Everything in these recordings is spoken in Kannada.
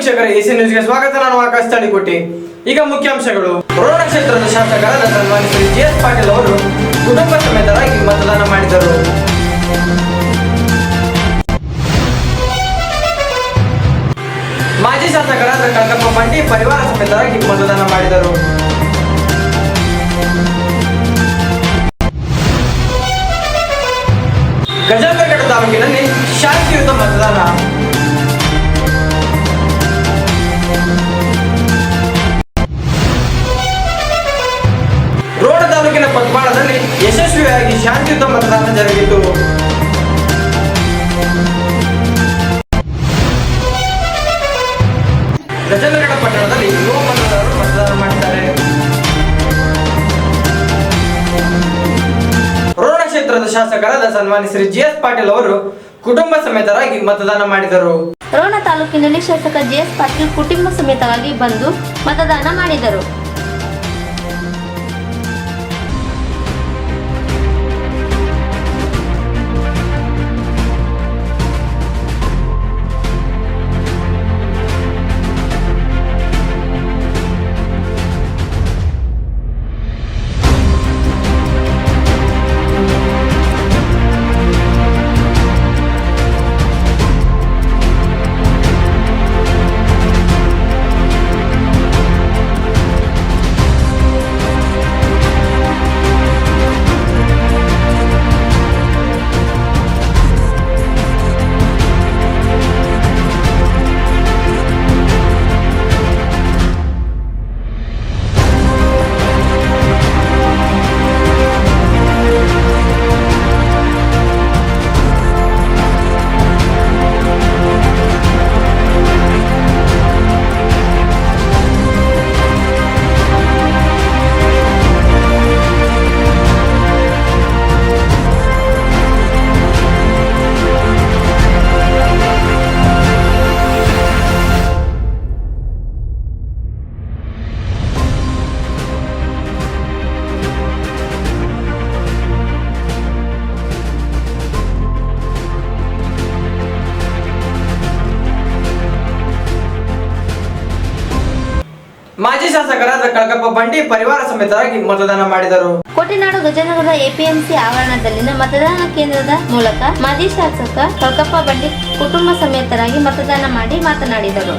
ವೀಕ್ಷಕರೇ, ಎಸಿ ನ್ಯೂಸ್ಗೆ ಸ್ವಾಗತ. ನಾನು ಆಕಾಶ್ ತಾಳಿಕೋಟೆ. ಈಗ ಮುಖ್ಯಾಂಶಗಳು. ರೋಣ ಕ್ಷೇತ್ರದ ಶಾಸಕರಾದ ಸನ್ಮಾನ್ಯ ಶ್ರೀ ಜಿ.ಎಸ್. ಪಾಟೀಲ್ ಅವರು ಕುಟುಂಬ ಸಮೇತರಾಗಿ ಮತದಾನ ಮಾಡಿದರು. ಮಾಜಿ ಶಾಸಕರಾದ ಕಳಕಪ್ಪ ಬಂಡಿ ಪರಿವಾರ ಸಮೇತರಾಗಿ ಮತದಾನ ಮಾಡಿದರು. ಗಜೇಂದ್ರಗಡ ತಾಲೂಕಿನಲ್ಲಿ ಶಾಂತಿಯುತ ಮತದಾನ. ರೋಣ ತಾಲೂಕಿನ ಪದ್ಮಾಳದಲ್ಲಿ ಯಶಸ್ವಿಯಾಗಿ ಶಾಂತಿಯುತ ಮತದಾನ ಜರುಗಿತು. ಗಜೇಂದ್ರಗಡ ಪಟ್ಟಣದಲ್ಲಿ ಯುವ ಮತದಾರರು ಮತದಾನ ಮಾಡಿದ್ದಾರೆ. ರೋಣ ಕ್ಷೇತ್ರದ ಶಾಸಕರಾದ ಸನ್ಮಾನ್ಯ ಶ್ರೀ ಜಿ.ಎಸ್. ಪಾಟೀಲ್ ಅವರು ಕುಟುಂಬ ಸಮೇತರಾಗಿ ಮತದಾನ ಮಾಡಿದರು. ರೋಣ ತಾಲೂಕಿನಲ್ಲಿ ಶಾಸಕ ಜಿ.ಎಸ್. ಪಾಟೀಲ್ ಕುಟುಂಬ ಸಮೇತವಾಗಿ ಬಂದು ಮತದಾನ ಮಾಡಿದರು. ಮಾಜಿ ಶಾಸಕರಾದ ಕಳಕಪ್ಪ ಬಂಡಿ ಪರಿವಾರ ಸಮೇತರಾಗಿ ಮತದಾನ ಮಾಡಿದರು. ಕೋಟೆನಾಡು ಗಜೇಂದ್ರಗಡ ಎಪಿಎಂಸಿ ಆವರಣದಲ್ಲಿನ ಮತದಾನ ಕೇಂದ್ರದ ಮೂಲಕ ಮಾಜಿ ಶಾಸಕ ಕಳಕಪ್ಪ ಬಂಡಿ ಕುಟುಂಬ ಸಮೇತರಾಗಿ ಮತದಾನ ಮಾಡಿ ಮಾತನಾಡಿದರು.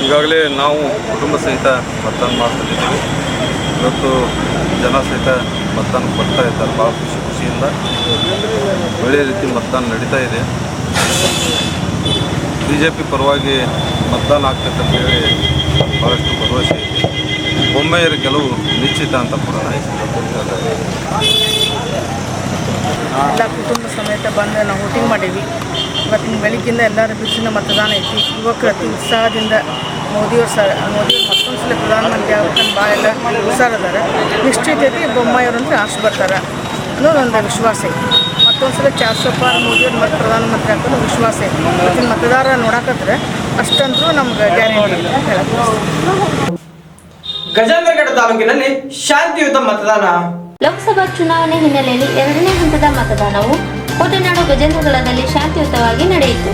ಈಗಾಗಲೇ ನಾವು ಕುಟುಂಬ ಸಹಿತ ಮತದಾನ ಮಾಡ್ತಿದ್ದೀವಿ. ಇವತ್ತು ಜನ ಸಹಿತ ಮತದಾನ ಬರ್ತಾ ಇದ್ದಾರೆ. ಭಾಳ ಖುಷಿಯಿಂದ ಒಳ್ಳೆಯ ರೀತಿ ಮತದಾನ ನಡೀತಾ ಇದೆ. BJP ಪರವಾಗಿ ಮತದಾನ ಆಗ್ತೈತೆ ಅಂತೇಳಿ ಭಾಳಷ್ಟು ಭರವಸೆ ಇದೆ. ಬೊಮ್ಮೆಯರ ಗೆಲುವು ನಿಶ್ಚಿತ ಅಂತ ಕೂಡ ಎಲ್ಲ ಕುಟುಂಬ ಸಮೇತ ಬಂದು ನಾವು ವೋಟಿಂಗ್ ಮಾಡೀವಿ. ಇವತ್ತಿನ ಬೆಳಗ್ಗಿಂದ ಎಲ್ಲರ ಬಿಸಿನ ಮತದಾನ ಐತಿ. ಯುವಕರು ಅತಿ ಉತ್ಸಾಹದಿಂದ ಮೋದಿಯವರು ಮತ್ತೊಂದು ಸಲ ಪ್ರಧಾನಮಂತ್ರಿ ಆಗ್ಬೇಕಂತ ಭಾಳ ಎಲ್ಲ ಉತ್ಸಾಹ ಅದಾರ. ನಿಶ್ಚಿತ ಐತಿ ಬೊಮ್ಮಾಯಿಯವರು ಅಂತ ಆಶೆ ಬರ್ತಾರೆ ಅನ್ನೋದೊಂದು ವಿಶ್ವಾಸ ಐತಿ. ಮತ್ತೊಂದು ಸಲ 400 ಪಾರ್ ಮೋದಿಯವ್ರು ಮತ್ತೆ ಪ್ರಧಾನಮಂತ್ರಿ ಹಾಕೋದು ವಿಶ್ವಾಸ ಐತಿ. ಇವತ್ತಿನ ಮತದಾರ ನೋಡಾಕತ್ರೆ ಅಷ್ಟಂದ್ರೂ ನಮ್ಗೆ ಗ್ಯಾರಂಟಿ ಅಂತ ಹೇಳಕ್ಕೆ. ಗಜೇಂದ್ರಗಢ ತಾಲೂಕಿನಲ್ಲಿ ಶಾಂತಿಯುತ ಮತದಾನ. ಲೋಕಸಭಾ ಚುನಾವಣೆ ಹಿನ್ನೆಲೆಯಲ್ಲಿ 2ನೇ ಹಂತದ ಮತದಾನವು ಕೋಟೆನಾಡು ಗಜೇಂದ್ರಗಢದಲ್ಲಿ ಶಾಂತಿಯುತವಾಗಿ ನಡೆಯಿತು.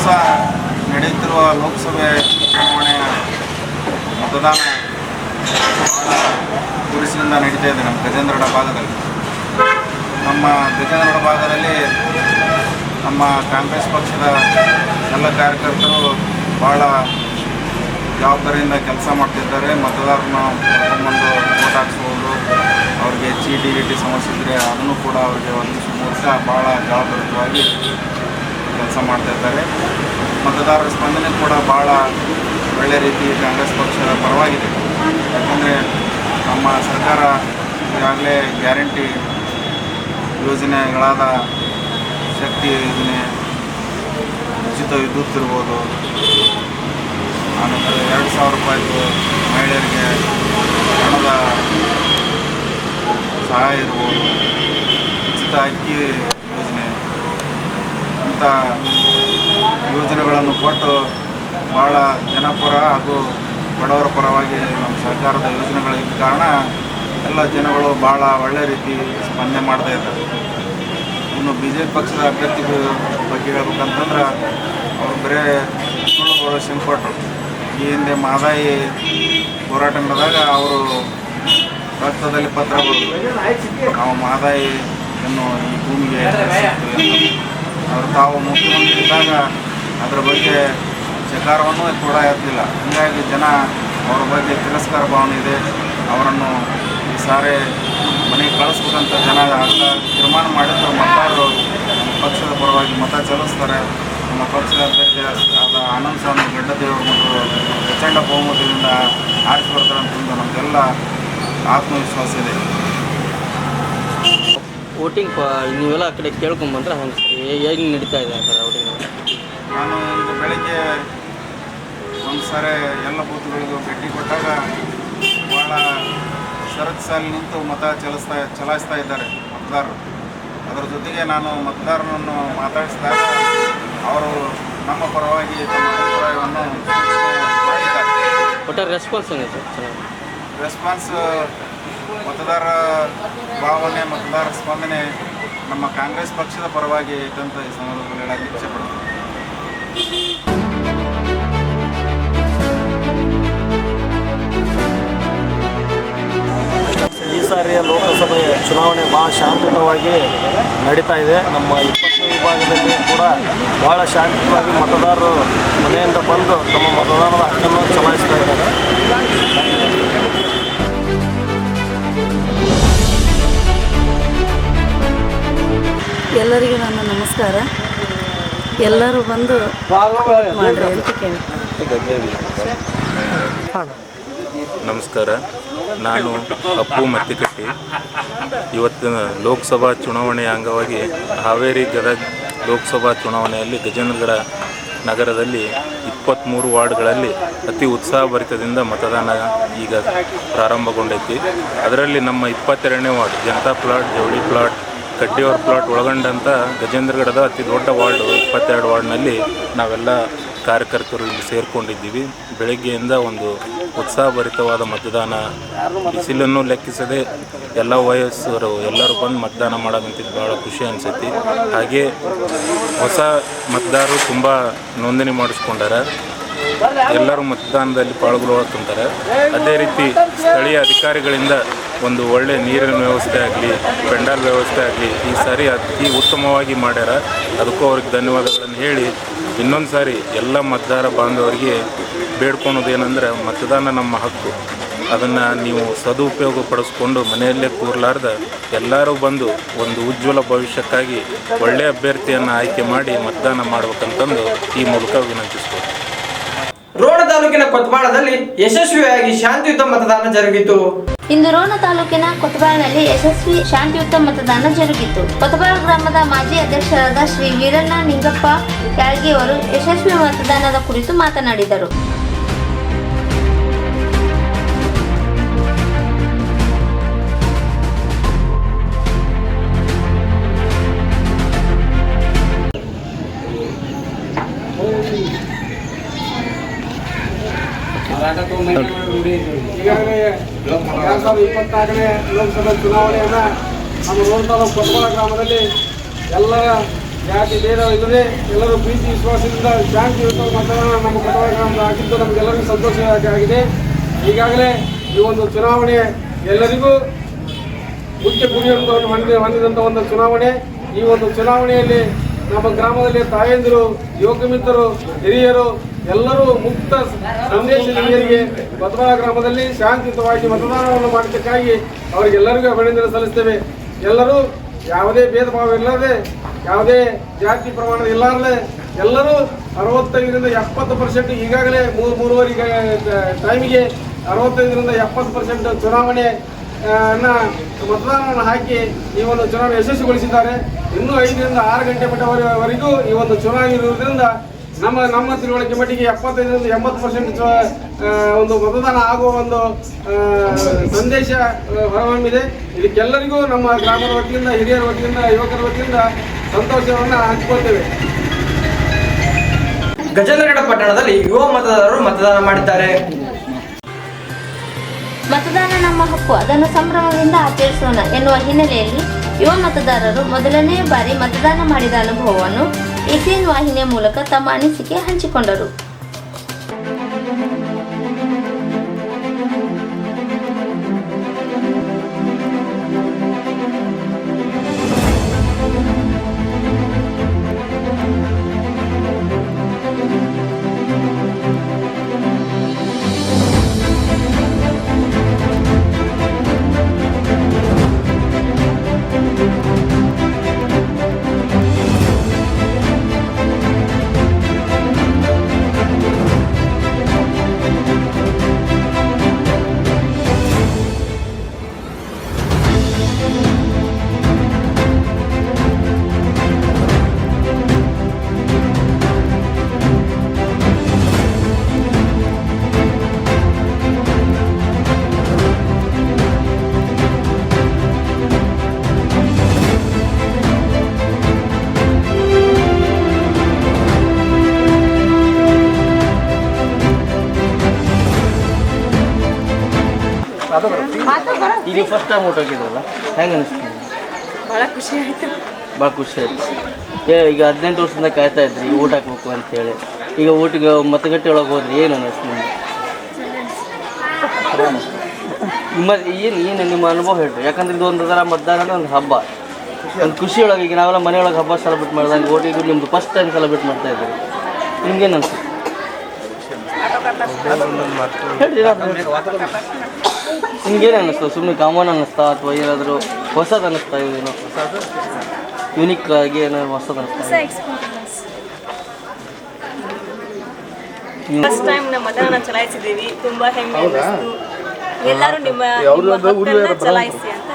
ದಿವಸ ನಡೆಯುತ್ತಿರುವ ಲೋಕಸಭೆ ಚುನಾವಣೆಯ ಮತದಾನ ಭಾಳ ಬಿರುಸಿನಿಂದ ನಡೀತಾ ಇದೆ ನಮ್ಮ ಗಜೇಂದ್ರಗಡ ಭಾಗದಲ್ಲಿ. ನಮ್ಮ ಗಜೇಂದ್ರಗಡ ಭಾಗದಲ್ಲಿ ನಮ್ಮ ಕಾಂಗ್ರೆಸ್ ಪಕ್ಷದ ಎಲ್ಲ ಕಾರ್ಯಕರ್ತರು ಭಾಳ ಜವಾಬ್ದಾರಿಯಿಂದ ಕೆಲಸ ಮಾಡ್ತಿದ್ದಾರೆ. ಮತದಾರರನ್ನ ಕರ್ಕೊಂಡ್ಬಂದು ವೋಟ್ ಹಾಕ್ಸ್ಬೋದು, ಅವ್ರಿಗೆ ಚೀಟಿ ಗೀಟಿ ಸಮಸ್ಯೆ ಇದ್ದರೆ ಅದನ್ನು ಕೂಡ ಅವ್ರಿಗೆ ಒದಗಿಸುವ ಮೂಲಕ ಭಾಳ ಜವಾಬ್ದಾರಿಯುತವಾಗಿ ಕೆಲಸ ಮಾಡ್ತಾಯಿದ್ದಾರೆ. ಮತದಾರರ ಸ್ಪಂದನೆ ಕೂಡ ಭಾಳ ಒಳ್ಳೆಯ ರೀತಿ ಕಾಂಗ್ರೆಸ್ ಪಕ್ಷದ ಪರವಾಗಿದೆ. ಯಾಕಂದರೆ ನಮ್ಮ ಸರ್ಕಾರ ಈಗಾಗಲೇ ಗ್ಯಾರಂಟಿ ಯೋಜನೆಗಳಾದ ಶಕ್ತಿ ಯೋಜನೆ, ಉಚಿತ ವಿದ್ಯುತ್ ಇರ್ಬೋದು, ಆನಂತರ 2,000 ರೂಪಾಯಿದು ಮಹಿಳೆಯರಿಗೆ ಹಣದ ಸಹಾಯ ಇರ್ಬೋದು, ಉಚಿತ ಅಕ್ಕಿ ಯೋಜನೆ, ಇಂಥ ಯೋಜನೆಗಳನ್ನು ಕೊಟ್ಟು ಭಾಳ ಜನಪರ ಹಾಗೂ ಬಡವರ ಪರವಾಗಿ ನಮ್ಮ ಸರ್ಕಾರದ ಯೋಜನೆಗಳಿದ್ದ ಕಾರಣ ಎಲ್ಲ ಜನಗಳು ಭಾಳ ಒಳ್ಳೆಯ ರೀತಿ ಸ್ಪಂದನೆ ಮಾಡ್ತಾ ಇದ್ದಾರೆ. ಇನ್ನು BJP ಪಕ್ಷದ ಅಭ್ಯರ್ಥಿ ಬಗ್ಗೆ ಹೇಳ್ಬೇಕಂತಂದ್ರೆ ಅವರು ಬರೇ ಸುಳ್ಳು ಭರವಸೆ ಕೊಟ್ಟರು. ಈ ಹಿಂದೆ ಮಹದಾಯಿ ಹೋರಾಟ ನಡೆದಾಗ ಅವರು ರಕ್ತದಲ್ಲಿ ಪತ್ರ ಬರೆದರು, ನಾವು ಮಹದಾಯಿ ಎನ್ನು ಈ ಭೂಮಿಗೆ ಅವರು ತಾವು ಮುಖ್ಯಮಂತ್ರಿ ಇದ್ದಾಗ ಅದರ ಬಗ್ಗೆ ಚಕಾರವನ್ನು ಕೂಡ ಎತ್ತಲಿಲ್ಲ. ಹೀಗಾಗಿ ಜನ ಅವರ ಬಗ್ಗೆ ತಿರಸ್ಕಾರ ಭಾವನೆ ಇದೆ. ಅವರನ್ನು ಈ ಸಾರಿ ಮನೆಗೆ ಕಳಿಸ್ಬೇಕಂತ ಜನ ತೀರ್ಮಾನ ಮಾಡಿದ್ರು. ಮತದಾರರು ನಮ್ಮ ಪಕ್ಷದ ಪರವಾಗಿ ಮತ ಚಲಿಸ್ತಾರೆ. ನಮ್ಮ ಪಕ್ಷದ ಅಭ್ಯರ್ಥಿ ಆದ ಆನಂದ್ ಸ್ವಾಮಿ ಗಡ್ಡದೇವರು ಮತ್ತು ಪ್ರಚಂಡ ಬಹುಮತದಿಂದ ಆರಿಸಿ ಬರ್ತಾರೆ ಅಂತಂದು ನಮಗೆಲ್ಲ ಆತ್ಮವಿಶ್ವಾಸ ಇದೆ. ವೋಟಿಂಗ್ ನೀವೆಲ್ಲ ಆ ಕಡೆ ಕೇಳ್ಕೊಂಬಂದ್ರೆ ಹೇಗೆ ನಡೀತಾ ಇದೆ ಸರ್ ವೋಟಿಂಗ್? ನಾನು ಇಂದು ಬೆಳಗ್ಗೆ ಒಂದು ಸಾರಿ ಎಲ್ಲ ಬೂತ್ಗಳಿಗೂ ಭೇಟಿ ಕೊಟ್ಟಾಗ ಭಾಳ ಸರತಿ ಸಾಲಿ ನಿಂತು ಮತ ಚಲಾಯಿಸ್ತಾ ಇದ್ದಾರೆ ಮತದಾರರು. ಅದರ ಜೊತೆಗೆ ನಾನು ಮತದಾರರನ್ನು ಮಾತಾಡಿಸಿದಾಗ ಅವರು ನಮ್ಮ ಪರವಾಗಿ ತಮ್ಮ ಅಭಿಪ್ರಾಯವನ್ನು ಮಾಡಿದ್ದಾರೆ. ಒಟ್ಟಾರೆ ರೆಸ್ಪಾನ್ಸ್ ಏನಿದೆ ಸರ್? ಚೆನ್ನಾಗಿ ರೆಸ್ಪಾನ್ಸ್, ಮತದಾರ ಭಾವನೆ, ಮತದಾರ ಸ್ಪಂದನೆ ನಮ್ಮ ಕಾಂಗ್ರೆಸ್ ಪಕ್ಷದ ಪರವಾಗಿ ಐತಂತ ಈ ಸಂದರ್ಭದಲ್ಲಿ ಹೇಳಕ್ಕೆ ಇಚ್ಛೆಪಡ್ತೀನಿ. ಈ ಸಾರಿಯ ಲೋಕಸಭೆ ಚುನಾವಣೆ ಭಾಳ ಶಾಂತಿಯುತವಾಗಿ ನಡೀತಾ ಇದೆ. ನಮ್ಮ 20 ವಿಭಾಗದಲ್ಲಿ ಕೂಡ ಭಾಳ ಶಾಂತಿಯುತವಾಗಿ ಮತದಾರರು ಮನೆಯಿಂದ ಬಂದು ತಮ್ಮ ಮತದಾನದ ಹಕ್ಕನ್ನು ಚಲಾಯಿಸ್ತಾ ಇದ್ದಾರೆ. ಎಲ್ಲರಿಗೂ ನನ್ನ ನಮಸ್ಕಾರ. ಎಲ್ಲರೂ ಬಂದು ಮಾಡ್ರಿ ಅಂತ ಕೇಳಿ. ನಮಸ್ಕಾರ, ನಾನು ಅಪ್ಪು ಮತ್ತಿಕಟ್ಟಿ. ಇವತ್ತಿನ ಲೋಕಸಭಾ ಚುನಾವಣೆಯ ಅಂಗವಾಗಿ ಹಾವೇರಿ ಗದಗ ಲೋಕಸಭಾ ಚುನಾವಣೆಯಲ್ಲಿ ಗಜೇಂದ್ರಗಡ ನಗರದಲ್ಲಿ 23 ವಾರ್ಡ್ಗಳಲ್ಲಿ ಅತಿ ಉತ್ಸಾಹಭರಿತದಿಂದ ಮತದಾನ ಈಗ ಪ್ರಾರಂಭಗೊಂಡೈತಿ. ಅದರಲ್ಲಿ ನಮ್ಮ 22ನೇ ವಾರ್ಡ್ ಜನತಾ ಪ್ಲಾಟ್, ಜವಳಿ ಪ್ಲಾಟ್, ಕಡ್ಡಿಯವರ ಪ್ಲಾಟ್ ಒಳಗೊಂಡಂಥ ಗಜೇಂದ್ರಗಡದ ಅತಿ ದೊಡ್ಡ ವಾರ್ಡು 22 ವಾರ್ಡ್ನಲ್ಲಿ ನಾವೆಲ್ಲ ಕಾರ್ಯಕರ್ತರು ಇಲ್ಲಿ ಸೇರಿಕೊಂಡಿದ್ದೀವಿ. ಬೆಳಗ್ಗೆಯಿಂದ ಒಂದು ಉತ್ಸಾಹಭರಿತವಾದ ಮತದಾನ, ಬಿಸಿಲನ್ನು ಲೆಕ್ಕಿಸದೆ ಎಲ್ಲ ವಯಸ್ಸರು ಎಲ್ಲರೂ ಬಂದು ಮತದಾನ ಮಾಡೋದಂತಿದ್ದು ಭಾಳ ಖುಷಿ ಅನಿಸೈತಿ. ಹಾಗೆ ಹೊಸ ಮತದಾರರು ತುಂಬ ನೋಂದಣಿ ಮಾಡಿಸ್ಕೊಂಡಾರ. ಎಲ್ಲರೂ ಮತದಾನದಲ್ಲಿ ಪಾಲ್ಗೊಳ್ಳುವಂತಾರೆ. ಅದೇ ರೀತಿ ಸ್ಥಳೀಯ ಅಧಿಕಾರಿಗಳಿಂದ ಒಂದು ಒಳ್ಳೆಯ ನೀರಿನ ವ್ಯವಸ್ಥೆ ಆಗಲಿ, ಪೆಂಡಾಲ್ ವ್ಯವಸ್ಥೆ ಆಗಲಿ ಈ ಸಾರಿ ಅತಿ ಉತ್ತಮವಾಗಿ ಮಾಡ್ಯಾರ. ಅದಕ್ಕೂ ಅವ್ರಿಗೆ ಧನ್ಯವಾದಗಳನ್ನು ಹೇಳಿ ಇನ್ನೊಂದು ಸಾರಿ ಎಲ್ಲ ಮತದಾರ ಬಾಂಧವರಿಗೆ ಬೇಡ್ಕೊಳೋದೇನೆಂದರೆ, ಮತದಾನ ನಮ್ಮ ಹಕ್ಕು, ಅದನ್ನು ನೀವು ಸದುಪಯೋಗ ಪಡಿಸ್ಕೊಂಡು ಮನೆಯಲ್ಲೇ ಕೂರಲಾರ್ದ ಎಲ್ಲರೂ ಬಂದು ಒಂದು ಉಜ್ವಲ ಭವಿಷ್ಯಕ್ಕಾಗಿ ಒಳ್ಳೆಯ ಅಭ್ಯರ್ಥಿಯನ್ನು ಆಯ್ಕೆ ಮಾಡಿ ಮತದಾನ ಮಾಡ್ಬೇಕಂತಂದು ಈ ಮೂಲಕ ವಿನಂತಿಸ್ಬೋದು. ರೋಣ ತಾಲೂಕಿನ ಕೊತ್ವಾಳದಲ್ಲಿ ಯಶಸ್ವಿಯಾಗಿ ಶಾಂತಿಯುತ ಮತದಾನ ಜರುಗಿತು. ಇಂದು ರೋಣ ತಾಲೂಕಿನ ಕೊತ್ಬಾಳನಲ್ಲಿ ಯಶಸ್ವಿ ಶಾಂತಿಯುತ ಮತದಾನ ಜರುಗಿತು. ಕೊತ್ಬಾಳ ಗ್ರಾಮದ ಮಾಜಿ ಅಧ್ಯಕ್ಷರಾದ ಶ್ರೀ ವೀರಣ್ಣ ನಿಂಗಪ್ಪ ಯಾಳ್ಗಿ ಅವರು ಯಶಸ್ವಿ ಮತದಾನದ ಕುರಿತು ಮಾತನಾಡಿದರು. ಈಗಾಗಲೇ 2024ನೇ ಲೋಕಸಭಾ ಚುನಾವಣೆಯನ್ನು ನಮ್ಮ ರೋಣ ತಾಲೂಕು ಕೊತ್ವಾಳ ಗ್ರಾಮದಲ್ಲಿ ಎಲ್ಲ ಜಾತಿ ಭೇದವಿಲ್ಲದೆ ಎಲ್ಲರೂ ಪ್ರೀತಿ ವಿಶ್ವಾಸದಿಂದ ಶಾಂತಿಯುತ ಮತದಾನ ನಮ್ಮ ಕೊತ್ತವಾಡ ಗ್ರಾಮದ ಆಗಿದ್ದು ನಮಗೆಲ್ಲರಿಗೂ ಸಂತೋಷವಾಗಿದೆ. ಈಗಾಗಲೇ ಈ ಒಂದು ಚುನಾವಣೆ ಎಲ್ಲರಿಗೂ ಮುಖ್ಯ ಗುರಿಯನ್ನು ಹೊಂದಿದಂಥ ಒಂದು ಚುನಾವಣೆ. ಈ ಒಂದು ಚುನಾವಣೆಯಲ್ಲಿ ನಮ್ಮ ಗ್ರಾಮದಲ್ಲಿ ತಾಯಂದಿರು, ಯುವಕ ಮಿತ್ರರು, ಹಿರಿಯರು ಎಲ್ಲರೂ ಮುಕ್ತ ಸಂದೇಶದ ಮೇರೆಗೆ ಕೊತ್ತವಾಡ ಗ್ರಾಮದಲ್ಲಿ ಶಾಂತಿಯುತವಾಗಿ ಮತದಾನವನ್ನು ಮಾಡಿದ್ದಕ್ಕಾಗಿ ಅವರಿಗೆಲ್ಲರಿಗೂ ಅಭಿನಂದನೆ ಸಲ್ಲಿಸ್ತೇವೆ. ಎಲ್ಲರೂ ಯಾವುದೇ ಭೇದ ಭಾವ ಇಲ್ಲದೆ, ಯಾವುದೇ ಜಾತಿ ಪ್ರಮಾಣ ಇಲ್ಲಾರದೆ ಎಲ್ಲರೂ 65ರಿಂದ 70% ಈಗಾಗಲೇ ಮೂರುವರೆ ಟೈಮಿಗೆ 65ರಿಂದ 70% ಚುನಾವಣೆ ಮತದಾನವನ್ನು ಹಾಕಿ ಈ ಒಂದು ಚುನಾವಣೆ ಯಶಸ್ವಿಗೊಳಿಸಿದ್ದಾರೆ. ಇನ್ನೂ 5ರಿಂದ 6 ಗಂಟೆ ಮಟ್ಟವರೆಗೂ ಈ ಒಂದು ಚುನಾವಣೆ ಇರುವುದರಿಂದ ನಮ್ಮ ತಿಳುವಳಿಕೆ ಮಟ್ಟಿಗೆ 75ರಿಂದ 80% ಒಂದು ಮತದಾನ ಆಗುವ ಒಂದು ಸಂದೇಶ ಹೊರಹೊಮ್ಮಿದೆ. ಇದಕ್ಕೆಲ್ಲರಿಗೂ ನಮ್ಮ ಗ್ರಾಮದ ವತಿಯಿಂದ, ಹಿರಿಯರ ವತಿಯಿಂದ, ಯುವಕರ ವತಿಯಿಂದ ಸಂತೋಷವನ್ನು ಹಂಚಿಕೊಳ್ತೇವೆ. ಗಜೇಂದ್ರಗಡ ಪಟ್ಟಣದಲ್ಲಿ ಯುವ ಮತದಾರರು ಮತದಾನ ಮಾಡಿದ್ದಾರೆ. ಮತದಾನ ನಮ್ಮ ಹಕ್ಕು, ಅದನ್ನು ಸಂಭ್ರಮದಿಂದ ಆಚರಿಸೋಣ ಎನ್ನುವ ಹಿನ್ನೆಲೆಯಲ್ಲಿ ಯುವ ಮತದಾರರು ಮೊದಲನೇ ಬಾರಿ ಮತದಾನ ಮಾಡಿದ ಅನುಭವವನ್ನು ACN ವಾಹಿನಿಯ ಮೂಲಕ ತಮ್ಮ ಅನಿಸಿಕೆ ಹಂಚಿಕೊಂಡರು. ಈಗ ಫಸ್ಟ್ ಟೈಮ್ ಊಟ ಹೋಗಿದ್ರಲ್ಲ, ಹೆಂಗೆ ಅನಿಸ್ತೀವಿ? ಭಾಳ ಖುಷಿ ಆಯಿತು. ಭಾಳ ಖುಷಿ ಆಯ್ತು. ಈಗ 18 ವರ್ಷದಿಂದ ಕಾಯ್ತಾ ಇದ್ರಿ ಊಟ ಹಾಕ್ಬೇಕು ಅಂತೇಳಿ. ಈಗ ಊಟಿಗೆ ಮತಗಟ್ಟೆ ಒಳಗೆ ಹೋದ್ರಿ, ಏನು ಅನ್ನಿಸ್ತು ನಿಮ್ಗೆ? ಏನು ನಿಮ್ಮ ಅನುಭವ ಹೇಳ್ರಿ. ಯಾಕಂದ್ರೆ ಇದು ಒಂದು ಥರ ಮತದಾನ ಒಂದು ಹಬ್ಬ, ಒಂದು ಖುಷಿಯೊಳಗೆ. ಈಗ ನಾವೆಲ್ಲ ಮನೆಯೊಳಗೆ ಹಬ್ಬ ಸೆಲೆಬ್ರೇಟ್ ಮಾಡಿದಾಗ ಓಟಿಗೆ ನಿಮ್ಮದು ಫಸ್ಟ್ ಟೈಮ್ ಸೆಲೆಬ್ರೇಟ್ ಮಾಡ್ತಾ ಇದ್ದೀರಿ. ನಿಮ್ಗೇನು ಅನಿಸ್ತು? ನಿಮ್ಗೇನು ಅನ್ನಿಸ್ತು? ಸುಮ್ಮನೆ ಕಾಮನ್ ಅನ್ನಿಸ್ತಾ ಅಥವಾ ಏನಾದರೂ ಹೊಸದು ಅನ್ನಿಸ್ತಾ? ಇದೇನೋ ಯುನಿಕ್ ಆಗಿ ಏನಾದ್ರು ಹೊಸದು ಅನ್ನಿಸ್ತಾ? ಫಸ್ಟ್ ಟೈಮ್ ನಮ್ಮ ಮತದಾನ ಚಲಾಯಿಸಿದ್ದೀವಿ. ತುಂಬ ಹೆಮ್ಮೆ ಅನ್ನಿಸ್ತು. ಎಲ್ಲರೂ ನಿಮ್ಮ ಹಕ್ಕನ್ನು ಚಲಾಯಿಸಿ ಅಂತ.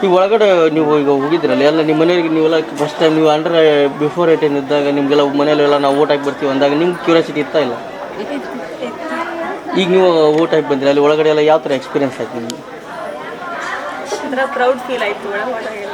ಈಗ ಒಳಗಡೆ ನೀವು ಈಗ ಹೋಗಿದ್ರಲ್ಲ, ಎಲ್ಲ ನಿಮ್ಮ ಮನೆಯವ್ರಿಗೆ ನೀವೆಲ್ಲ ಫಸ್ಟ್ ಟೈಮ್ ನೀವು ಬಿಫೋರ್ 18 ಇದ್ದಾಗ ನಿಮಗೆಲ್ಲ ಮನೆಯಲ್ಲೆಲ್ಲ ನಾವು ಓಟ್ ಹಾಕಿ ಬರ್ತೀವಿ ಅಂದಾಗ ನಿಮ್ಗೆ ಕ್ಯೂರಿಯಾಸಿಟಿ ಇತ್ತಾ ಇಲ್ಲ? ಈಗ ನೀವು ಓಟ್ ಹಾಕಿ ಬಂದಿರಿ, ಅಲ್ಲಿ ಒಳಗಡೆ ಎಲ್ಲ ಯಾವ ಥರ ಎಕ್ಸ್ಪೀರಿಯನ್ಸ್ ಆಯ್ತು ನಿಮಗೆ? ಒಂಥರ ಪ್ರೌಡ್ ಫೀಲ್ ಆಯಿತು ಒಳಗೆಲ್ಲ.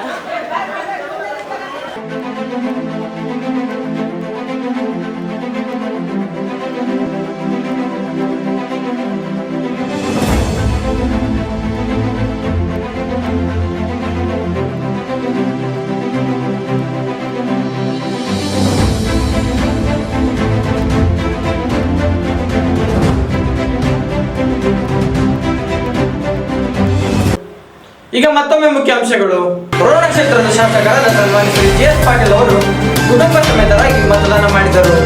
ಈಗ ಮತ್ತೊಮ್ಮೆ ಮುಖ್ಯಾಂಶಗಳು. ರೋಣ ಕ್ಷೇತ್ರದ ಶಾಸಕರಾದ ಸನ್ಮಾನ್ಯ ಶ್ರೀ GS ಪಾಟೀಲ್ ಅವರು ಕುಟುಂಬ ಸಮೇತರಾಗಿ ಮತದಾನ ಮಾಡಿದರು.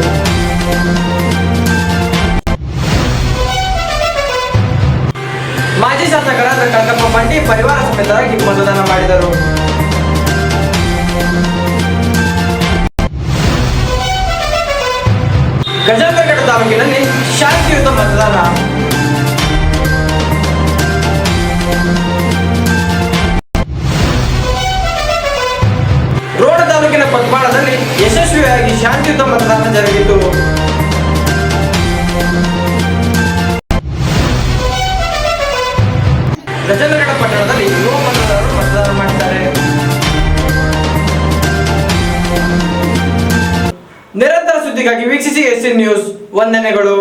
ಮಾಜಿ ಶಾಸಕರಾದ ಕನಕಪ್ಪ ಮಂಡಿ ಪರಿವಾರ ಸಮೇತರಾಗಿ ಮತದಾನ ಮಾಡಿದರು. ಗಜೇಂದ್ರಗಡ ತಾಲೂಕಿನಲ್ಲಿ ಶಾಂತಿಯುತ ಮತದಾನ. ರೋಣ ತಾಲೂಕಿನ ಕೊತ್ವಾಳದಲ್ಲಿ ಯಶಸ್ವಿಯಾಗಿ ಶಾಂತಿಯುತ ಮತದಾನ ಜರುಗಿತು. ಗಜೇಂದ್ರಗಡ ಪಟ್ಟಣದಲ್ಲಿ ಯುವ ಮತದಾರರು ಮತದಾನ ಮಾಡಿದ್ದಾರೆ. ನಿರಂತರ ಸುದ್ದಿಗಾಗಿ ವೀಕ್ಷಿಸಿ SN ನ್ಯೂಸ್. ವಂದನೆಗಳು.